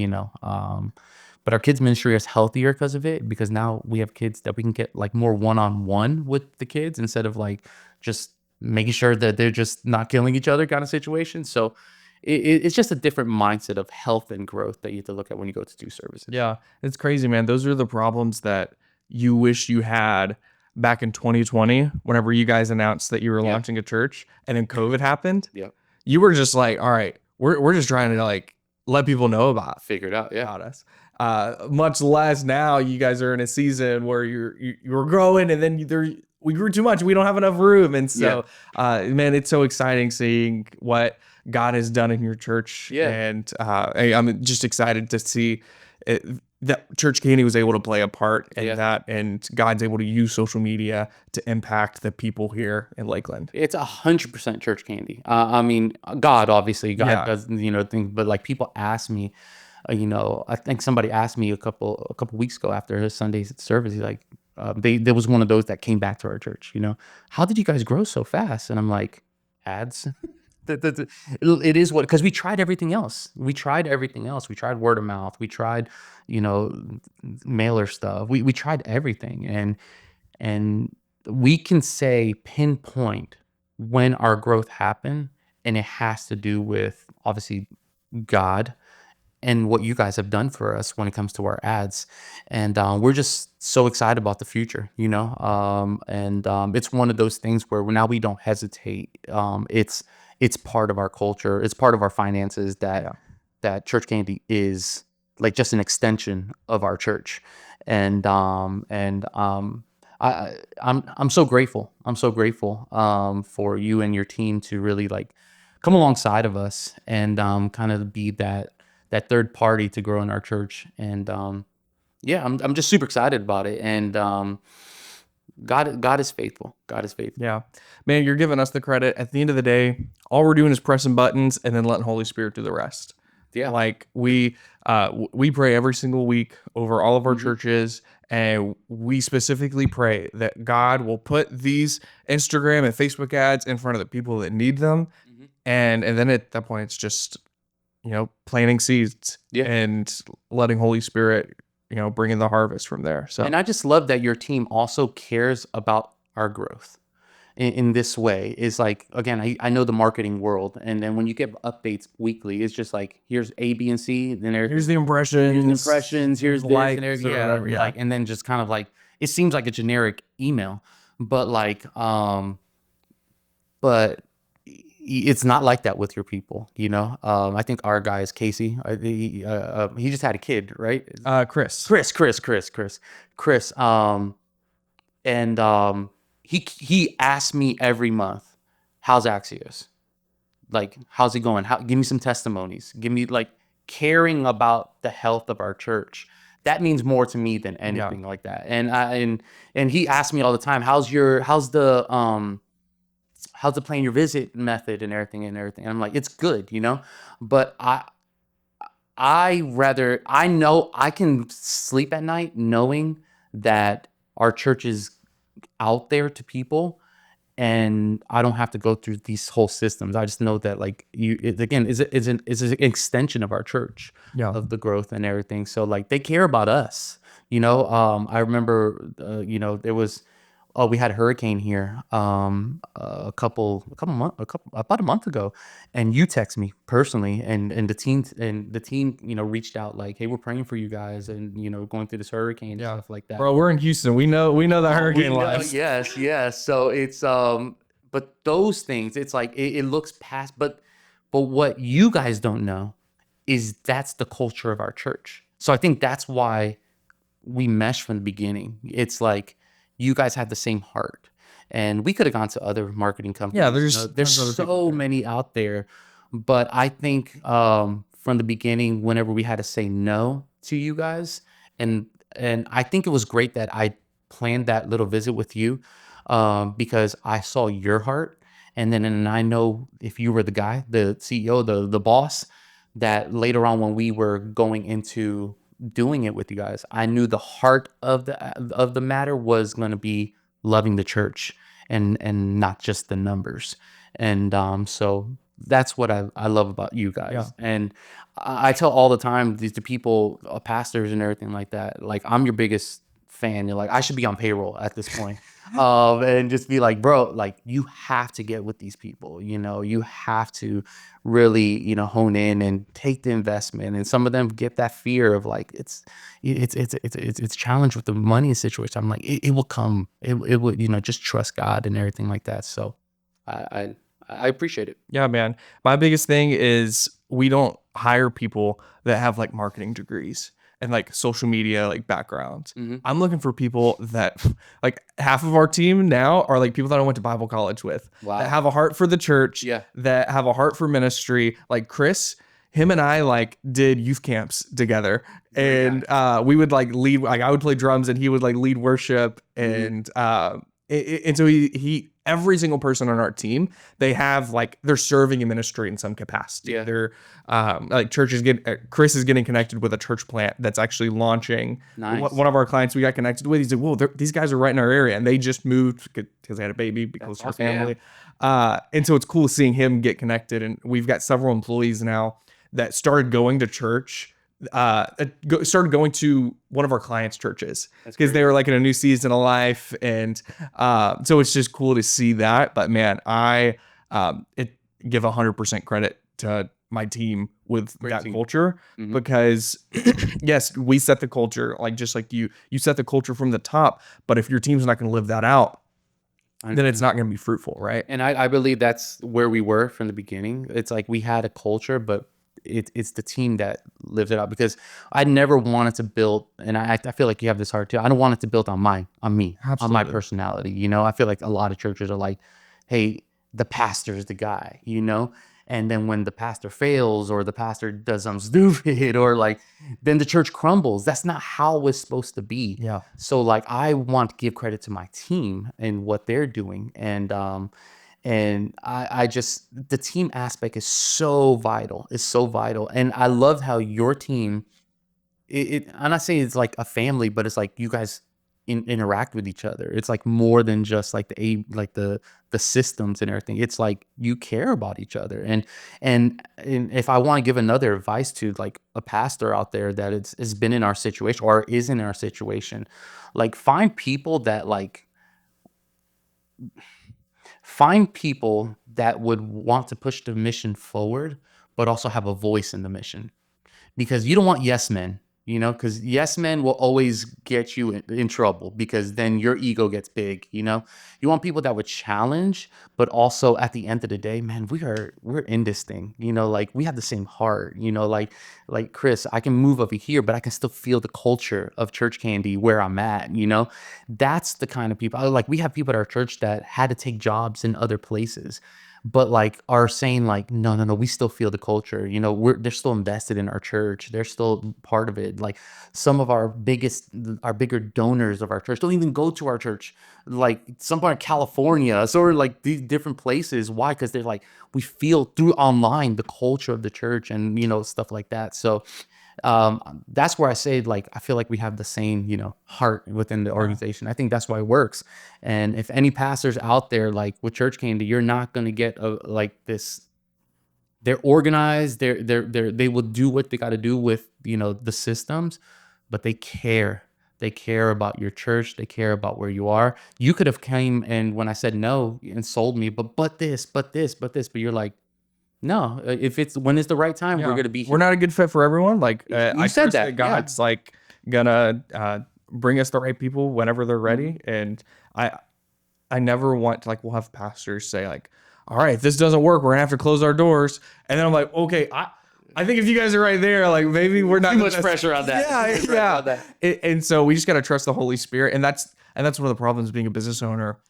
but our kids ministry is healthier because of it, because now we have kids that we can get like more one-on-one with the kids, instead of like just making sure that they're just not killing each other kind of situation. So it's just a different mindset of health and growth that you have to look at when you go to do services. Yeah, it's crazy, man. Those are the problems that you wish you had back in 2020, whenever you guys announced that you were launching a church, and then COVID happened. Yeah. You were just like, all right, we're just trying to like let people know about Figure it out. Yeah. about us. Much less now, you guys are in a season where you're growing, and then we grew too much. We don't have enough room, and so man, it's so exciting seeing what God has done in your church. Yeah. And I'm just excited to see that ChurchCandy was able to play a part in that, and God's able to use social media to impact the people here in Lakeland. It's 100% ChurchCandy. I mean, God, obviously, God does, things, but like, people ask me, I think somebody asked me a couple weeks ago after his Sunday service, he's like, there was one of those that came back to our church, how did you guys grow so fast? And I'm like, ads. It is what, because we tried everything else. We tried word of mouth. We tried, mailer stuff. We tried everything. And we can say pinpoint when our growth happened, and it has to do with obviously God and what you guys have done for us when it comes to our ads. And we're just so excited about the future, and it's one of those things where now we don't hesitate. It's part of our culture. It's part of our finances that ChurchCandy is like just an extension of our church. And I'm I'm so grateful. I'm so grateful for you and your team to really like come alongside of us and kind of be that third party to grow in our church. And yeah, I'm just super excited about it. And God is faithful. God is faithful. Yeah, man, you're giving us the credit. At the end of the day, all we're doing is pressing buttons and then letting Holy Spirit do the rest. Yeah. Like we pray every single week over all of our churches, and we specifically pray that God will put these Instagram and Facebook ads in front of the people that need them, and then at that point, it's just planting seeds Yeah. and letting Holy Spirit bring in the harvest from there. So And I just love that your team also cares about our growth in this way. Is like, again, I know the marketing world, and then when you get updates weekly, it's just like, here's A, B, and C, then here's the impressions, here's this, likes, and there's or whatever, yeah. like, and then just kind of like, it seems like a generic email, but like, but it's not like that with your people, I think our guy is Casey. He just had a kid, right? Chris. Chris. And he asks me every month, how's Axios? Like, how's it going? Give me some testimonies. Give me like caring about the health of our church. That means more to me than anything like that. And he asks me all the time, how's the plan your visit method and everything. And I'm like, it's good, but I know I can sleep at night knowing that our church is out there to people, and I don't have to go through these whole systems. I just know that like it is an extension of our church, of the growth and everything. So like they care about us, I remember, there was, we had a hurricane here about a month ago, and you text me personally, and the team reached out like, hey, we're praying for you guys, and going through this hurricane and stuff like that. Bro, we're in Houston. We know the hurricane lives. Yes. So it's but those things, it's like it looks past, but what you guys don't know is that's the culture of our church. So I think that's why we mesh from the beginning. It's like you guys have the same heart, and we could have gone to other marketing companies. Yeah, there's so many out there, but I think from the beginning, whenever we had to say no to you guys, and I think it was great that I planned that little visit with you, because I saw your heart, and I know if you were the guy, the CEO, the boss, that later on when we were going into doing it with you guys, I knew the heart of the matter was going to be loving the church and not just the numbers. And so that's what I love about you guys. Yeah. And I tell all the time these to people, pastors and everything like that, like, I'm your biggest fan. You're like, I should be on payroll at this point. And just be like, bro, like, you have to get with these people, you have to really, hone in and take the investment. And some of them get that fear of like, it's challenged with the money situation. I'm like, it will come, it will, just trust God and everything like that. So I appreciate it. Yeah, man. My biggest thing is we don't hire people that have like marketing degrees and like social media like backgrounds. I'm looking for people that like half of our team now are like people that I went to Bible college with. Wow. That have a heart for the church. Yeah. That have a heart for ministry. Like Chris, him and I like did youth camps together, and we would like lead, like I would play drums and he would like lead worship, and so he every single person on our team, they have like, they're serving in ministry in some capacity. Yeah. They're like Chris is getting connected with a church plant that's actually launching. Nice. One of our clients we got connected with, he said, "Whoa, these guys are right in our area," and they just moved because they had a baby, because of our family. And so it's cool seeing him get connected. And we've got several employees now that started going to church. Started going to one of our clients' churches because they were like in a new season of life, and so it's just cool to see that. But man, I give 100% credit to my team with that culture, because yes, we set the culture, like just like you set the culture from the top. But if your team's not going to live that out, then it's not going to be fruitful, right? And I believe that's where we were from the beginning. It's like we had a culture, but it's the team that lives it out, because I never wanted to build, and I feel like you have this heart too. I don't want it to build on me, on my Absolutely. personality. You know, I feel like a lot of churches are like, hey, the pastor is the guy, you know? And then when the pastor fails, or the pastor does something stupid, or like, then the church crumbles. That's not how it's supposed to be. Yeah. So like, I want to give credit to my team and what they're doing. And I just, the team aspect is so vital. It's so vital. And I love how your team, I'm not saying it's like a family, but it's like you guys interact with each other. It's like more than just like the systems and everything. It's like you care about each other. And if I want to give another advice to like a pastor out there that has been in our situation or is in our situation, like find people that would want to push the mission forward, but also have a voice in the mission. Because you don't want yes men, you know, because yes men will always get you in trouble, because then your ego gets big, you know. You want people that would challenge, but also at the end of the day, man, we're in this thing, you know, like we have the same heart, you know, like Chris, I can move over here, but I can still feel the culture of ChurchCandy where I'm at, you know. That's the kind of people, like we have people at our church that had to take jobs in other places, but like are saying like, no, we still feel the culture, you know, they're still invested in our church. They're still part of it. Like some of our bigger donors of our church don't even go to our church, like some are in California. So we're like these different places. Why? Because they're like, we feel through online, the culture of the church and, you know, stuff like that. So that's where I say, like, I feel like we have the same, you know, heart within the organization. I think that's why it works. And if any pastors out there, like with ChurchCandy, you're not going to get like this. They're organized. They will do what they got to do with, you know, the systems, but they care. They care about your church. They care about where you are. You could have came and when I said no and sold me, but this, but you're like, no, if it's when it's the right time, we're gonna be here. We're not a good fit for everyone. Like You I said trust that, that God's like gonna bring us the right people whenever they're ready. And I never want to, like, we'll have pastors say like, all right, if this doesn't work, we're gonna have to close our doors. And then I'm like, okay, I think if you guys are right there, like maybe we're not Too much pressure on that. Yeah. And so we just gotta trust the Holy Spirit. And that's one of the problems being a business owner.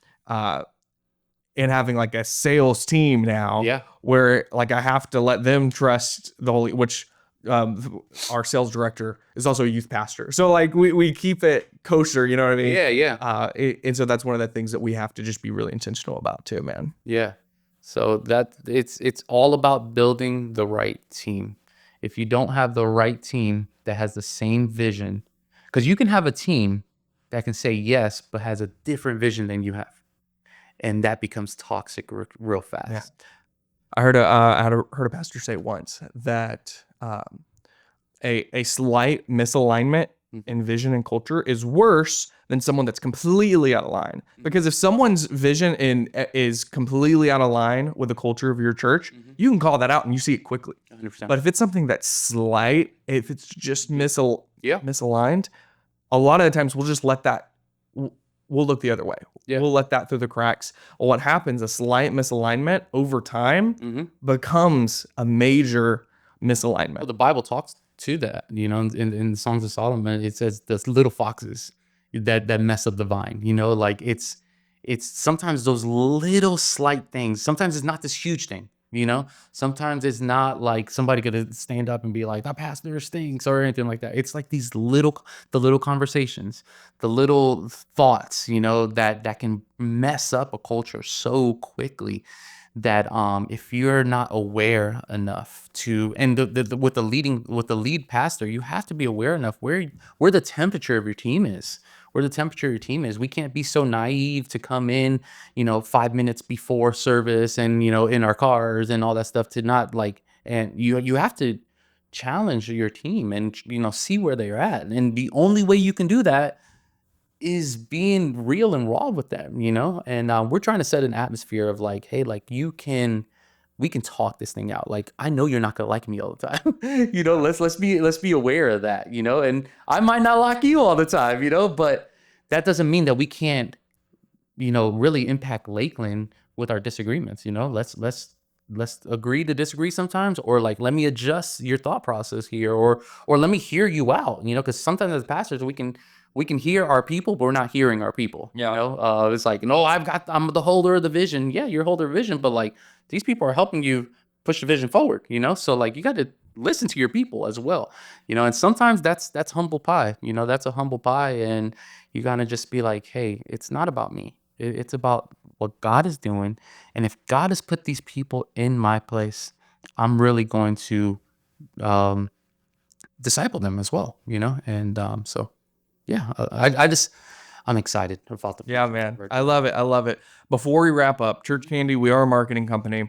And having like a sales team now, where like I have to let them trust the Holy, which our sales director is also a youth pastor. So like we keep it kosher, you know what I mean? Yeah. And so that's one of the things that we have to just be really intentional about too, man. Yeah. So that it's all about building the right team. If you don't have the right team that has the same vision, because you can have a team that can say yes, but has a different vision than you have. And that becomes toxic real fast. Yeah. I heard a pastor say once that a slight misalignment in vision and culture is worse than someone that's completely out of line. Because if someone's vision is completely out of line with the culture of your church, you can call that out and you see it quickly. 100%. But if it's something that's slight, if it's just misaligned, a lot of the times we'll just let that. We'll look the other way. Yeah. We'll let that through the cracks. Well, what happens, a slight misalignment over time becomes a major misalignment. Well, the Bible talks to that, you know, in the Songs of Solomon, it says the little foxes that mess up the vine, you know, like it's sometimes those little slight things. Sometimes it's not this huge thing, you know, sometimes it's not like somebody gonna stand up and be like, that pastor stinks or anything like that. It's like the little conversations, the little thoughts, you know, that can mess up a culture so quickly that if you're not aware enough to, and with the lead pastor, you have to be aware enough where the temperature of your team is. Where the temperature of your team is. We can't be so naive to come in, you know, 5 minutes before service and, you know, in our cars and all that stuff to not like, and you have to challenge your team and, you know, see where they're at. And the only way you can do that is being real and raw with them, you know? And we're trying to set an atmosphere of like, hey, like we can talk this thing out. Like, I know you're not gonna like me all the time. You know, let's be aware of that, you know, and I might not like you all the time, you know, but that doesn't mean that we can't, you know, really impact Lakeland with our disagreements, you know. Let's let's agree to disagree sometimes, or like, let me adjust your thought process here, or let me hear you out, because sometimes as pastors, we can hear our people, but we're not hearing our people. It's like, no, I'm the holder of the vision. Yeah, you're holder of vision, but like, these people are helping you push the vision forward, so like, you got to listen to your people as well, and sometimes that's humble pie. That's a humble pie, and you gotta just be like, hey, it's not about me. It's about what God is doing, and if God has put these people in my place, I'm really going to disciple them as well, and so yeah, I'm excited about the Yeah, man. I love it. I love it. Before we wrap up, ChurchCandy, we are a marketing company.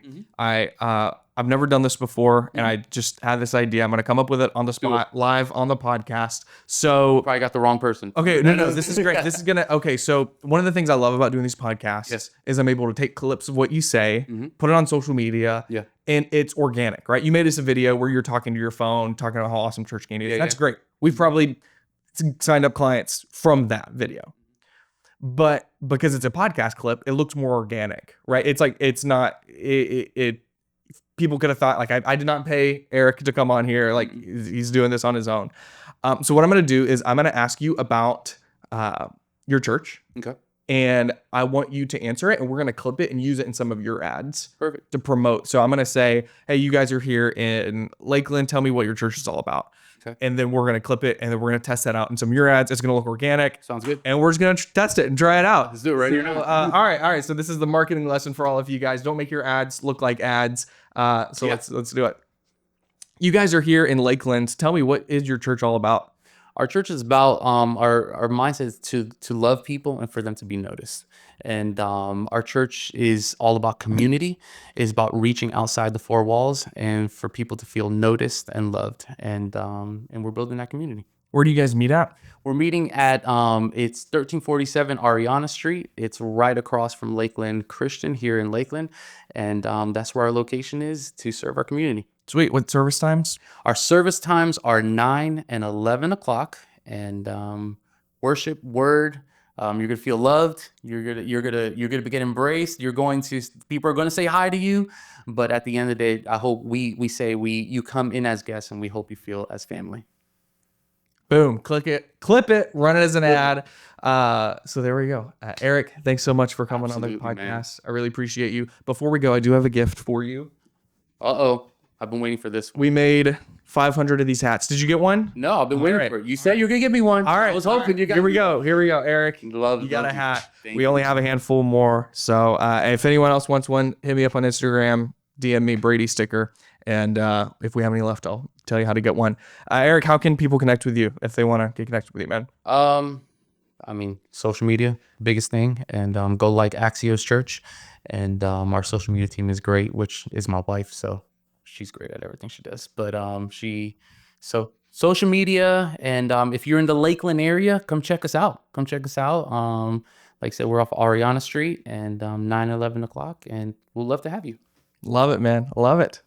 I've never done this before, and I just had this idea. I'm going to come up with it on the spot, live on the podcast. So probably got the wrong person. Okay, no, this is great. This is okay. So one of the things I love about doing these podcasts is I'm able to take clips of what you say, put it on social media, and it's organic, right? You made us a video where you're talking to your phone, talking about how awesome ChurchCandy is. That's great. We've probably signed up clients from that video. But because it's a podcast clip, it looks more organic, right? It's like, it's not, people could have thought, like, I did not pay Erik to come on here. Like, he's doing this on his own. So what I'm going to do is I'm going to ask you about your church. Okay. And I want you to answer it, and we're going to clip it and use it in some of your ads. Perfect. To promote. So I'm going to say, hey, you guys are here in Lakeland. Tell me what your church is all about. Okay. And then we're going to clip it, and then we're going to test that out in some of your ads. It's going to look organic. Sounds good. And we're just going to test it and try it out. Let's do it right here now. All right. So this is the marketing lesson for all of you guys. Don't make your ads look like ads. Let's do it. You guys are here in Lakeland. Tell me, what is your church all about? Our church is about our mindset is to love people and for them to be noticed. And our church is all about community. It's about reaching outside the four walls and for people to feel noticed and loved. And we're building that community. Where do you guys meet at? We're meeting at it's 1347 Ariana Street. It's right across from Lakeland Christian here in Lakeland, and that's where our location is to serve our community. Sweet. What service times? Our service times are 9 and 11 o'clock, and worship, word. You're gonna feel loved. You're gonna get embraced. People are gonna say hi to you, but at the end of the day, I hope you come in as guests, and we hope you feel as family. Boom. Clip it, run it as an ad. So there we go. Erik, thanks so much for coming on the podcast. Man. I really appreciate you. Before we go, I do have a gift for you. I've been waiting for this one. We made 500 of these hats. Did you get one? No, I've been waiting for it. You said you were going to give me one. All right. I was hoping you got Here we go, Erik. You got a hat. We only have a handful more. So if anyone else wants one, hit me up on Instagram, DM me Brady sticker. And if we have any left, I'll tell you how to get one. Erik, how can people connect with you if they want to get connected with you, man? I mean, social media, biggest thing. And go like Axios Church. And our social media team is great, which is my wife. So she's great at everything she does. But social media. And if you're in the Lakeland area, come check us out. Like I said, we're off Ariana Street and 9, 11 o'clock. And we'll love to have you. Love it, man. Love it.